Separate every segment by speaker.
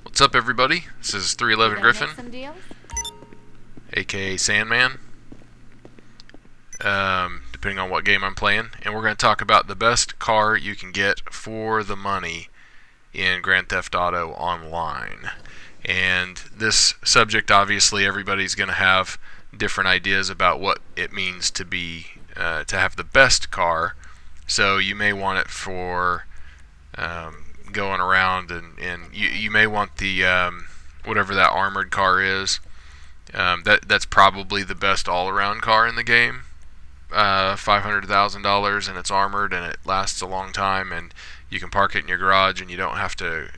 Speaker 1: What's up, everybody? This is
Speaker 2: You
Speaker 1: 311
Speaker 2: gonna make
Speaker 1: Griffin,
Speaker 2: some deals?
Speaker 1: aka Sandman, depending on what game I'm playing. And we're going to talk about the best car you can get for the money in Grand Theft Auto Online. And this subject, obviously, everybody's going to have different ideas about what it means to have the best car. So you may want it for going around, and you may want the whatever that armored car is. That's probably the best all-around car in the game. $500,000, and it's armored, and it lasts a long time, and you can park it in your garage, and you don't have to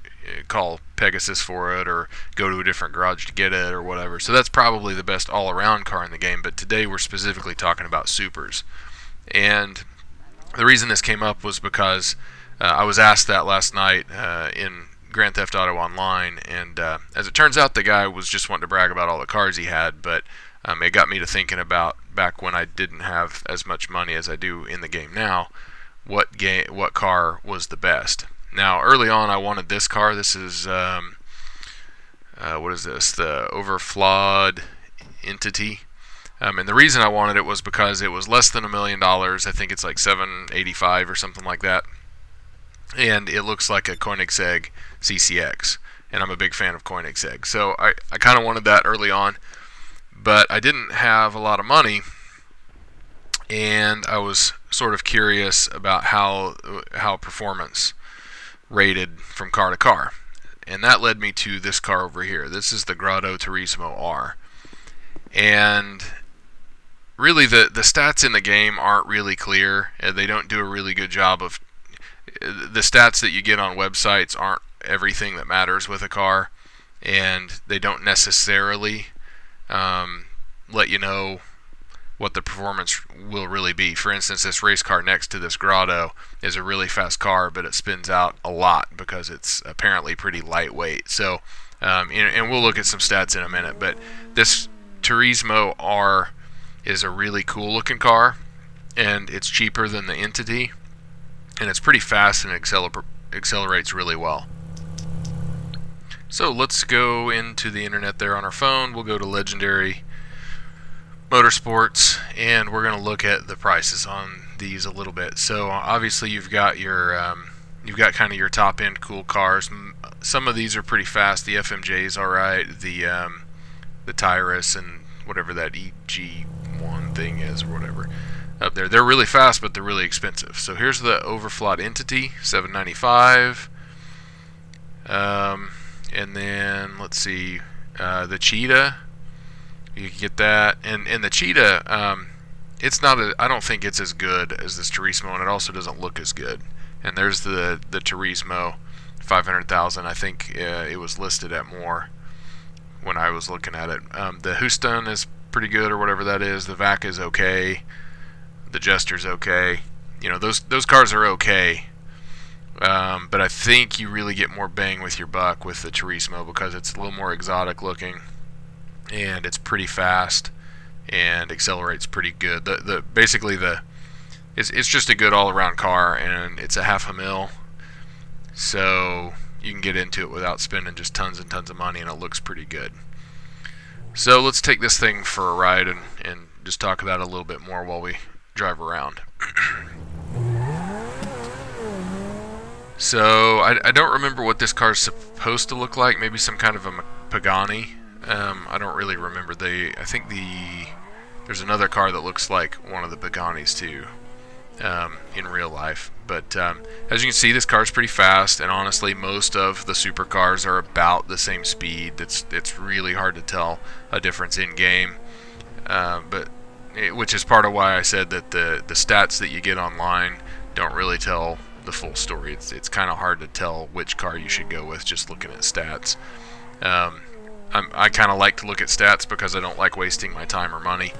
Speaker 1: call Pegasus for it or go to a different garage to get it or whatever. So that's probably the best all-around car in the game. But today we're specifically talking about supers, and the reason this came up was because I was asked that last night in Grand Theft Auto Online, and as it turns out, the guy was just wanting to brag about all the cars he had, but it got me to thinking about back when I didn't have as much money as I do in the game now, what car was the best. Now, early on, I wanted this car. This is what is this? The Overflawed Entity. And the reason I wanted it was because it was less than $1 million. I think it's like 785 or something like that. And it looks like a Koenigsegg CCX. And I'm a big fan of Koenigsegg. So I kind of wanted that early on. But I didn't have a lot of money. And I was sort of curious about how performance rated from car to car. And that led me to this car over here. This is the Grotto Turismo R. And really the stats in the game aren't really clear. They don't do a really good job of the stats that you get on websites aren't everything that matters with a car, and they don't necessarily let you know what the performance will really be. For instance, this race car next to this Grotto is a really fast car, but it spins out a lot because it's apparently pretty lightweight. So, and we'll look at some stats in a minute, but this Turismo R is a really cool looking car, and it's cheaper than the Entity, and it's pretty fast and accelerates really well. So let's go into the internet there on our phone. We'll go to Legendary Motorsports, and we're going to look at the prices on these a little bit. So obviously you've got kind of your top end cool cars. Some of these are pretty fast. The FMJ is all right. The Tyrus and whatever that EG1 thing is or whatever up there, they're really fast, but they're really expensive. So here's the Overflawed Entity, $795. And then let's see, the Cheetah, you can get that, and the Cheetah, it's not I don't think it's as good as this Turismo, and it also doesn't look as good. And there's the Turismo, 500,000. I think it was listed at more when I was looking at it. The Houston is pretty good, or whatever that is. The Vac is okay. The Jester's okay. You know, those cars are okay. But I think you really get more bang with your buck with the Turismo because it's a little more exotic looking, and it's pretty fast and accelerates pretty good. It's just a good all-around car, and it's a $500,000, so you can get into it without spending just tons and tons of money, and it looks pretty good. So let's take this thing for a ride and just talk about it a little bit more while we drive around. So I don't remember what this car is supposed to look like. Maybe some kind of a Pagani. I don't really remember. I think there's another car that looks like one of the Paganis too, in real life. But as you can see, this car is pretty fast, and honestly, most of the supercars are about the same speed. It's really hard to tell a difference in game, which is part of why I said that the stats that you get online don't really tell the full story. It's kind of hard to tell which car you should go with just looking at stats. I kind of like to look at stats because I don't like wasting my time or money.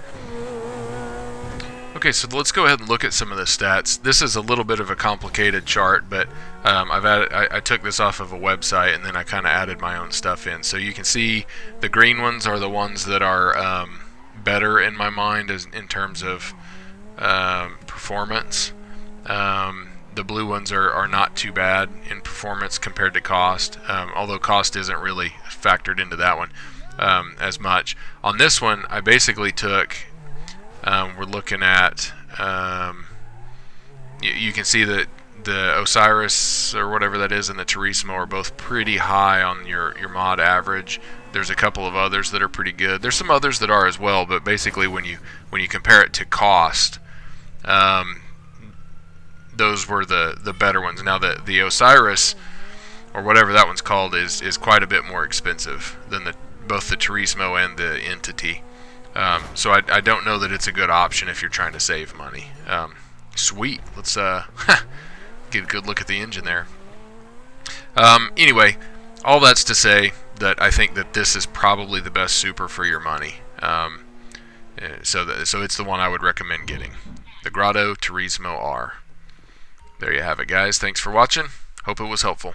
Speaker 1: Okay, so let's go ahead and look at some of the stats. This is a little bit of a complicated chart, but I took this off of a website, and then I kind of added my own stuff in. So you can see the green ones are the ones that are better in my mind in terms of performance. the blue ones are not too bad in performance compared to cost, although cost isn't really factored into that one as much. On this one, I basically took, we're looking at, you can see that the Osiris or whatever that is and the Turismo are both pretty high on your mod average. There's a couple of others that are pretty good. There's some others that are as well, but basically when you compare it to cost, those were the better ones. Now the Osiris, or whatever that one's called, is quite a bit more expensive than both the Turismo and the Entity. So I don't know that it's a good option if you're trying to save money. Sweet. Let's get a good look at the engine there. Anyway, all that's to say that I think that this is probably the best Super for your money. So it's the one I would recommend getting. The Grotto Turismo R. There you have it, guys. Thanks for watching. Hope it was helpful.